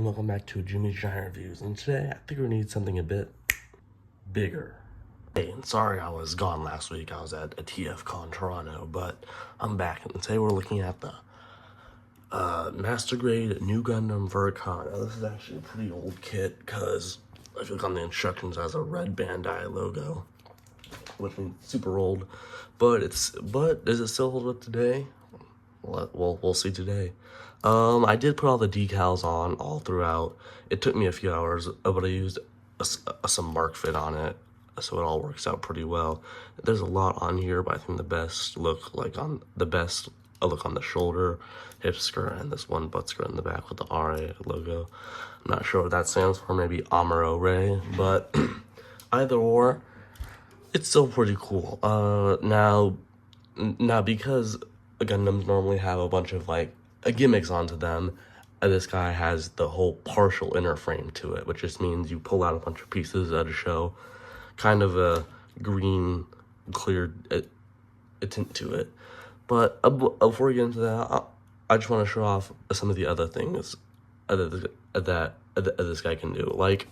and welcome back to Jimmy's Giant Reviews. And today I think we need something a bit bigger. Hey, and sorry I was gone last week. I was at a TFcon Toronto, but I'm back. And today we're looking at the Master Grade New Gundam Verticon. Now this is actually a pretty old kit because if you look on the instructions, it has a red Bandai logo, which means super old. But does it still hold up today? Well, we'll see today. I did put all the decals on all throughout. It took me a few hours, but I used some mark fit on it, so it all works out pretty well. There's a lot on here, but I think the best look on the shoulder, hip skirt, and this one butt skirt in the back with the RA logo. I'm not sure what that stands for, maybe Amuro Ray, but either or, it's still pretty cool. Now because Gundams normally have a bunch of gimmicks onto them, this guy has the whole partial inner frame to it, which just means you pull out a bunch of pieces to show kind of a green clear tint to it. But before we get into that, I just want to show off some of the other things that this guy can do. Like,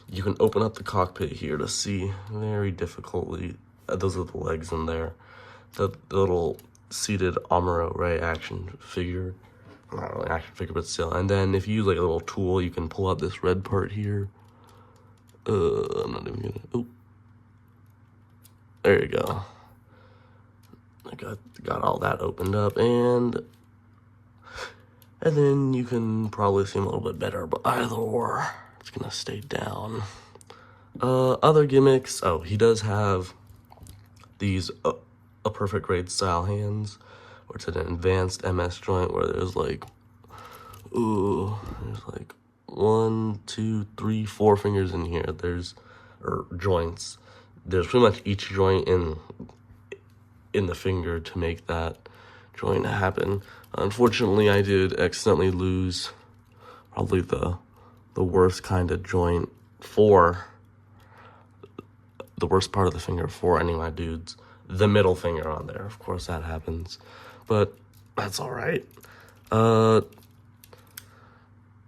you can open up the cockpit here to see very difficultly. Those are the legs in there. The little seated Amuro Ray action figure. Not really action figure, but still. And then if you use a little tool, you can pull out this red part here. I'm not even gonna. Oh, there you go. I got all that opened up, and then you can probably see him a little bit better. But either or, it's gonna stay down. Other gimmicks. Oh, he does have these a perfect grade style hands, where it's an advanced MS joint where there's there's 1, 2, 3, 4 fingers in here. Or joints. There's pretty much each joint in the finger to make that joint happen. Unfortunately, I did accidentally lose probably the worst kind of joint for the worst part of the finger for any of my dudes. The middle finger on there. Of course that happens, but that's all right.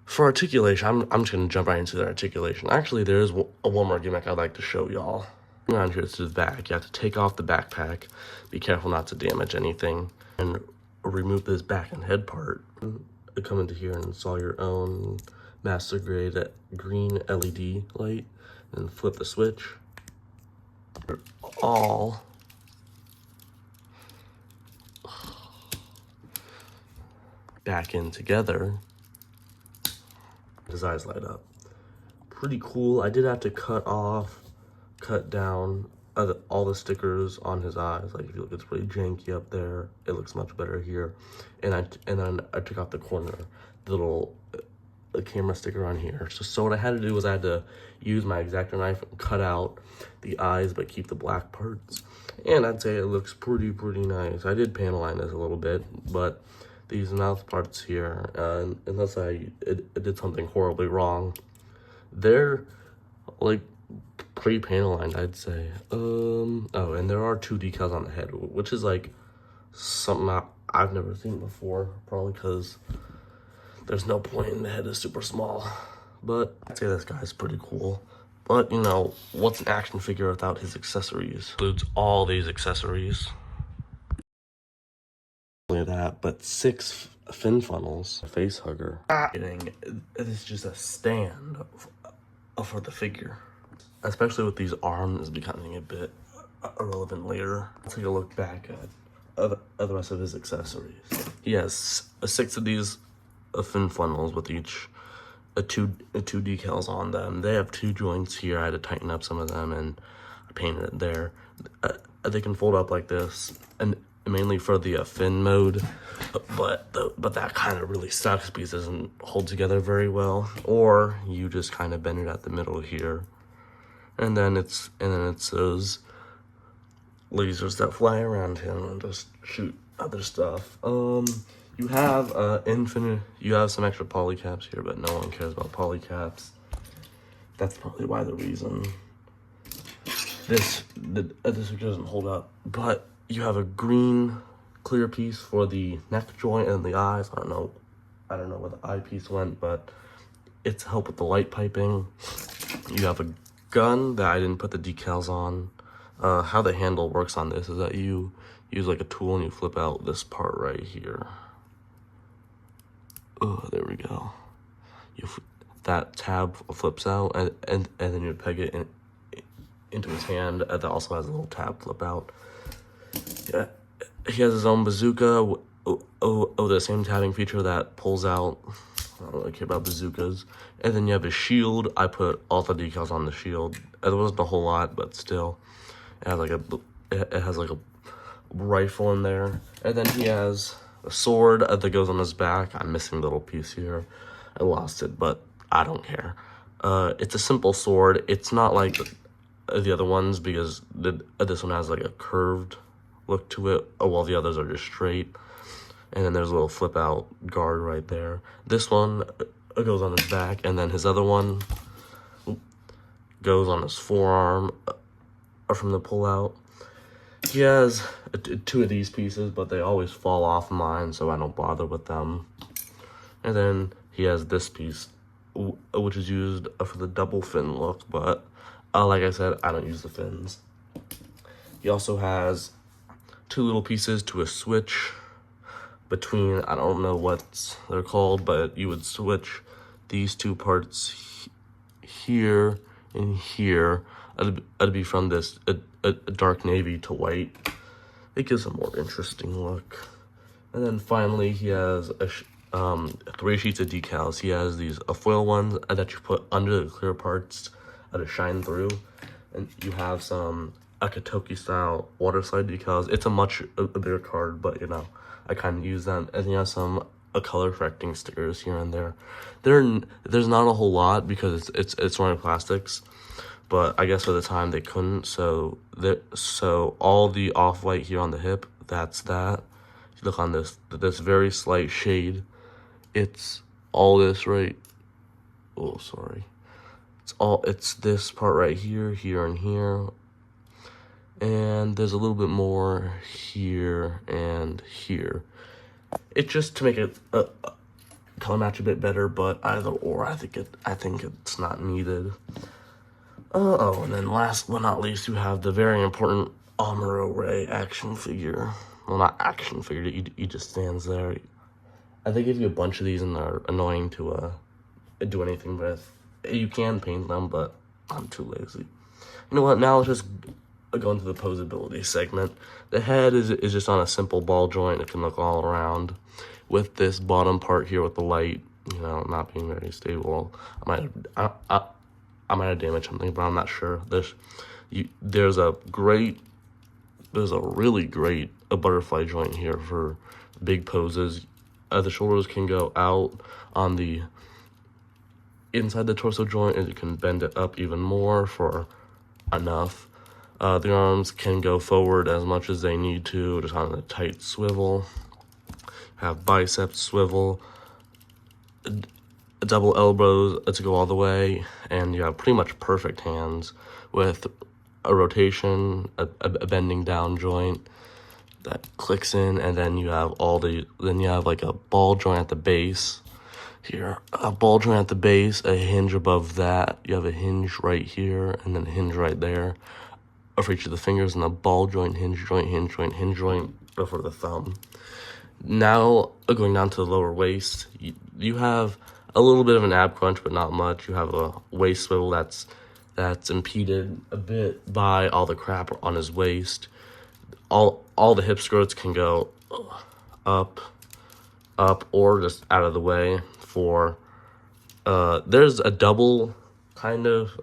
For articulation, I'm just gonna jump right into the articulation. Actually, there is one more gimmick I'd like to show y'all. Around here to the back, you have to take off the backpack. Be careful not to damage anything, and remove this back and head part. Come into here and install your own Master Grade green LED light, and flip the switch. They're all back in together. His eyes light up. Pretty cool. I did have to cut down all the stickers on his eyes. Like, if you look, it's pretty janky up there. It looks much better here. And then I took out the corner, the little camera sticker on here. So what I had to do was I had to use my X-Acto knife and cut out the eyes, but keep the black parts. And I'd say it looks pretty nice. I did panel line this a little bit, but these mouth parts here, unless I did something horribly wrong, they're pretty panel lined, I'd say. Oh, and there are 2 decals on the head, which is something I've never seen before, probably because there's no point in the head is super small. But I'd say this guy's pretty cool. But what's an action figure without his accessories? Includes all these accessories. That, but 6 fin funnels, a face hugger. It's just a stand for the figure, especially with these arms becoming a bit irrelevant later. Let's take a look back at the rest of his accessories. He has 6 of these fin funnels with each two decals on them. They have 2 joints here. I had to tighten up some of them, and I painted it there. They can fold up like this, and mainly for the fin mode, but that kind of really sucks because it doesn't hold together very well. Or you just kind of bend it at the middle here, and then it's those lasers that fly around him and just shoot other stuff. You have you have some extra polycaps here, but no one cares about polycaps. That's probably why the reason this doesn't hold up. But you have a green clear piece for the neck joint and the eyes. I don't know where the eyepiece went, but it's help with the light piping. You have a gun that I didn't put the decals on. How the handle works on this is that you use like a tool and you flip out this part right here. Oh, there we go. That tab flips out, and then you peg it into his hand. That also has a little tab flip out. Yeah, he has his own bazooka. The same tabbing feature that pulls out. I don't really care about bazookas. And then you have his shield. I put all the decals on the shield. There wasn't a whole lot, but still, it has like a rifle in there. And then he has a sword that goes on his back. I'm missing a little piece here. I lost it, but I don't care. It's a simple sword. It's not like the other ones because this one has like a curved look to it, while the others are just straight. And then there's a little flip out guard right there. This one goes on his back, and then his other one goes on his forearm from the pull out. He has two of these pieces, but they always fall off mine, so I don't bother with them. And then he has this piece, which is used for the double fin look, but like I said, I don't use the fins. He also has two little pieces to a switch between, I don't know what they're called, but you would switch these two parts here and here. It'd be from this a dark navy to white. It gives a more interesting look. And then finally, he has 3 sheets of decals. He has these foil ones that you put under the clear parts to shine through, and you have some Akatoki style water slide decals. It's a much bigger card, but you know, I kind of use them. And then you have some color correcting stickers here and there. There's not a whole lot because it's running plastics, but I guess for the time they couldn't. So all the off-white here on the hip, that's that. You look on this very slight shade. It's all this right. Oh, sorry. It's this part right here, here, and here. And there's a little bit more here and here. It's just to make it color match a bit better, but either or, I think it's not needed. And then last but not least, you have the very important Amuro Ray action figure. Well, not action figure. He just stands there. I think give you a bunch of these and they're annoying to do anything with. You can paint them, but I'm too lazy. You know what? Now let's just go into the posability segment. The head is just on a simple ball joint. It can look all around. With this bottom part here with the light, you know, not being very stable, I might have damaged something, but I'm not sure. There's a really great butterfly joint here for big poses. The shoulders can go out on the inside the torso joint, and you can bend it up even more for enough. The arms can go forward as much as they need to, just on a tight swivel. Have biceps swivel, double elbows to go all the way, and you have pretty much perfect hands with a rotation, a bending down joint that clicks in, and then you have like a ball joint at the base here, a ball joint at the base, a hinge above that. You have a hinge right here, and then a hinge right there for each of the fingers, and a ball joint, hinge joint, hinge joint, hinge joint for the thumb. Now, going down to the lower waist, you have a little bit of an ab crunch, but not much. You have a waist swivel that's impeded a bit by all the crap on his waist. All the hip skirts can go up, or just out of the way for, there's a double kind of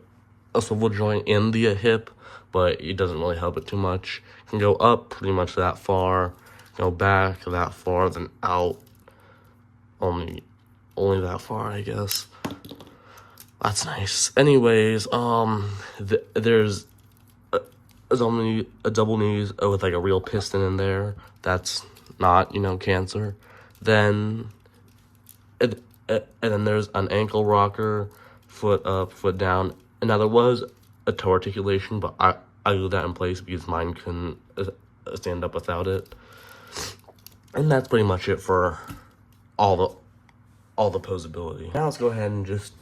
a swivel joint in the hip, but it doesn't really help it too much. It can go up pretty much that far, go back that far, then out only that far, I guess. That's nice. Anyways, there's only a double knees with like a real piston in there. That's not, cancer. And then there's an ankle rocker, foot up, foot down. And now there was a toe articulation, but I glued that in place because mine couldn't stand up without it. And that's pretty much it for all the posability. Now let's go ahead and just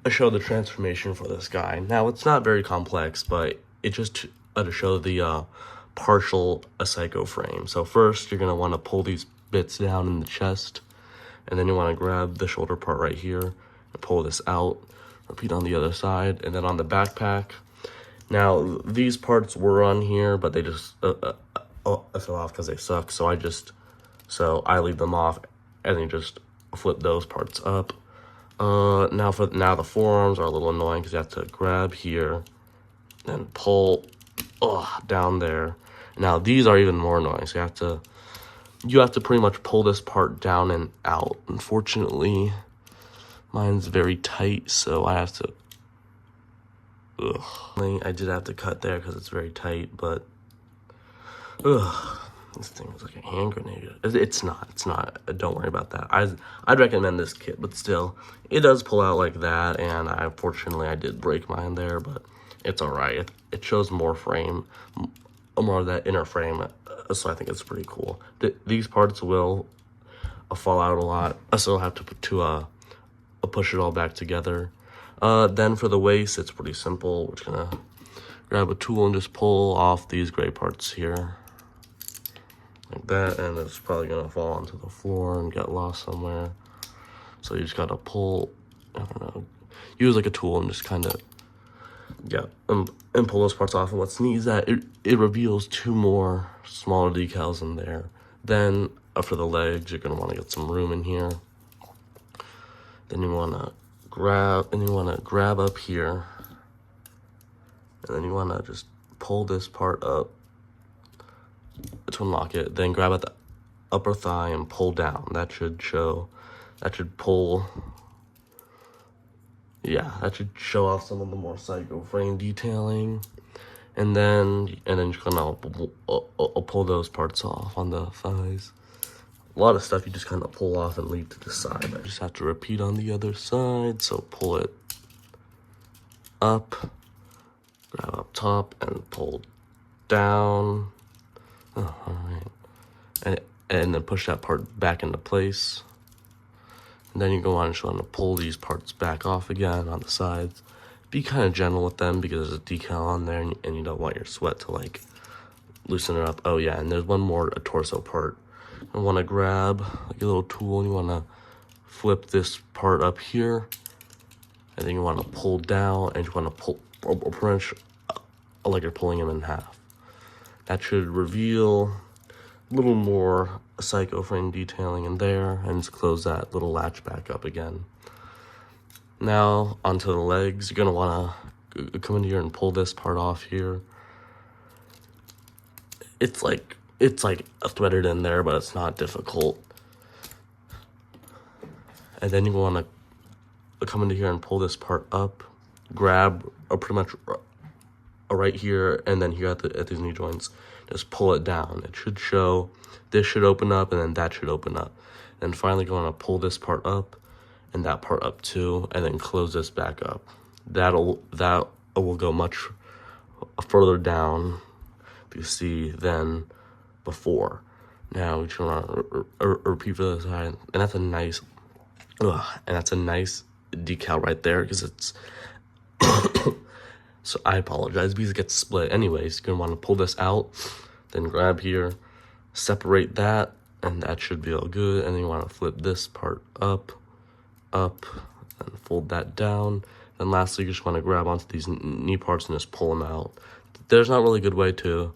show the transformation for this guy. Now, it's not very complex, but it just to show the partial Psycho frame. So first, you're going to want to pull these bits down in the chest, and then you want to grab the shoulder part right here and pull this out. Repeat on the other side, and then on the backpack. Now, these parts were on here, but they just fell off because they suck, so I leave them off, and then just flip those parts up. Now the forearms are a little annoying because you have to grab here and pull down there. Now these are even more annoying, so you have to pretty much pull this part down and out. Unfortunately, mine's very tight, so I have to I did have to cut there because it's very tight, but this thing is like a hand grenade. It's not. Don't worry about that. I'd recommend this kit, but still, it does pull out like that, and unfortunately I did break mine there, but it's alright. It shows more of that inner frame, so I think it's pretty cool. These parts will fall out a lot, so I'll have to push it all back together. Then for the waist, it's pretty simple. We're just gonna grab a tool and just pull off these gray parts here. Like that, and it's probably gonna fall onto the floor and get lost somewhere. So you just gotta pull, I don't know, use like a tool and just kind of, and pull those parts off. And what's neat is that it reveals two more smaller decals in there. Then for the legs, you're gonna want to get some room in here. Then you want to grab up here, and then you want to just pull this part up to unlock it. Then grab at the upper thigh and pull down. That should show off some of the more Psycho frame detailing. And then you're gonna pull those parts off on the thighs. A lot of stuff you just kind of pull off and leave to the side. I just have to repeat on the other side. So pull it up, grab up top, and pull down. Oh, all right. And then push that part back into place. And then you go on and try to pull these parts back off again on the sides. Be kind of gentle with them because there's a decal on there, and you don't want your sweat to like loosen it up. Oh yeah, and there's one more torso part. You want to grab like a little tool, and you want to flip this part up here, and then you want to pull down, and you want to pull pretty much like you're pulling them in half. That should reveal a little more Psycho frame detailing in there, and just close that little latch back up again. Now onto the legs. You're gonna want to come in here and pull this part off here. It's like threaded in there, but it's not difficult. And then you want to come into here and pull this part up, grab pretty much right here, and then here at these knee joints, just pull it down. It should show, this should open up, and then that should open up. And finally going to pull this part up, and that part up too, and then close this back up. That will go much further down, you see, than before. Now we just want to repeat for the side, and that's a nice decal right there, because it's so I apologize because it gets split. Anyways, you're gonna want to pull this out, then grab here, separate that, and that should be all good. And then you want to flip this part up, and fold that down. And lastly, you just want to grab onto these knee parts and just pull them out. There's not really a good way to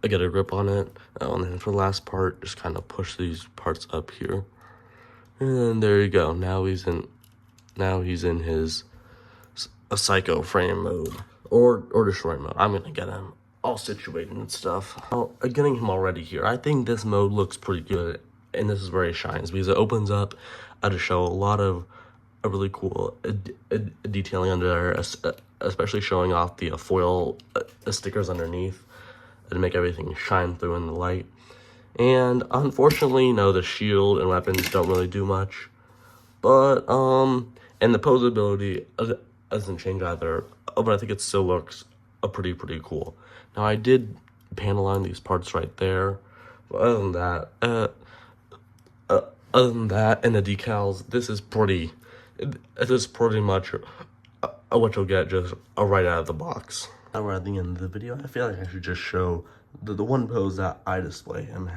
get a grip on it. And then for the last part, just kind of push these parts up here, and there you go. Now he's in his Psycho frame mode or destroy mode. I'm gonna get him all situated and stuff. Getting him already here, I think this mode looks pretty good, and this is where he shines because it opens up to show a lot of really cool detailing under there, especially showing off the foil stickers underneath to make everything shine through in the light. And unfortunately, the shield and weapons don't really do much, but and the posability doesn't change either, but I think it still looks pretty cool. Now I did panel line these parts right there, but other than that and the decals, this is pretty This is pretty much what you'll get just right out of the box. Now we're at the end of the video. I feel like I should just show the one pose that I display him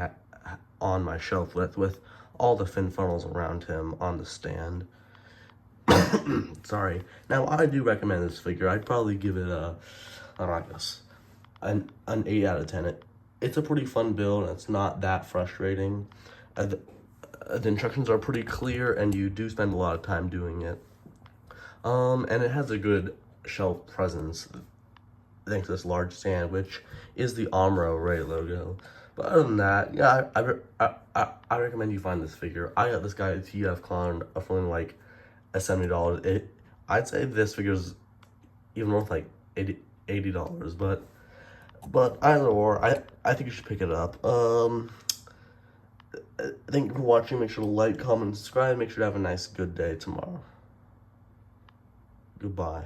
on my shelf with all the fin funnels around him on the stand. Sorry. Now, I do recommend this figure. I'd probably give it a, I don't know, I guess, an 8 out of 10. It's a pretty fun build, and it's not that frustrating. The instructions are pretty clear, and you do spend a lot of time doing it. And it has a good shelf presence, thanks to this large stand, which is the Amro Ray logo. But other than that, yeah, I recommend you find this figure. I got this guy at TFcon for only like $70. I'd say this figure's even worth like $80, but either or, I think you should pick it up. Thank you for watching. Make sure to like, comment, and subscribe. Make sure to have a nice, good day tomorrow. Goodbye.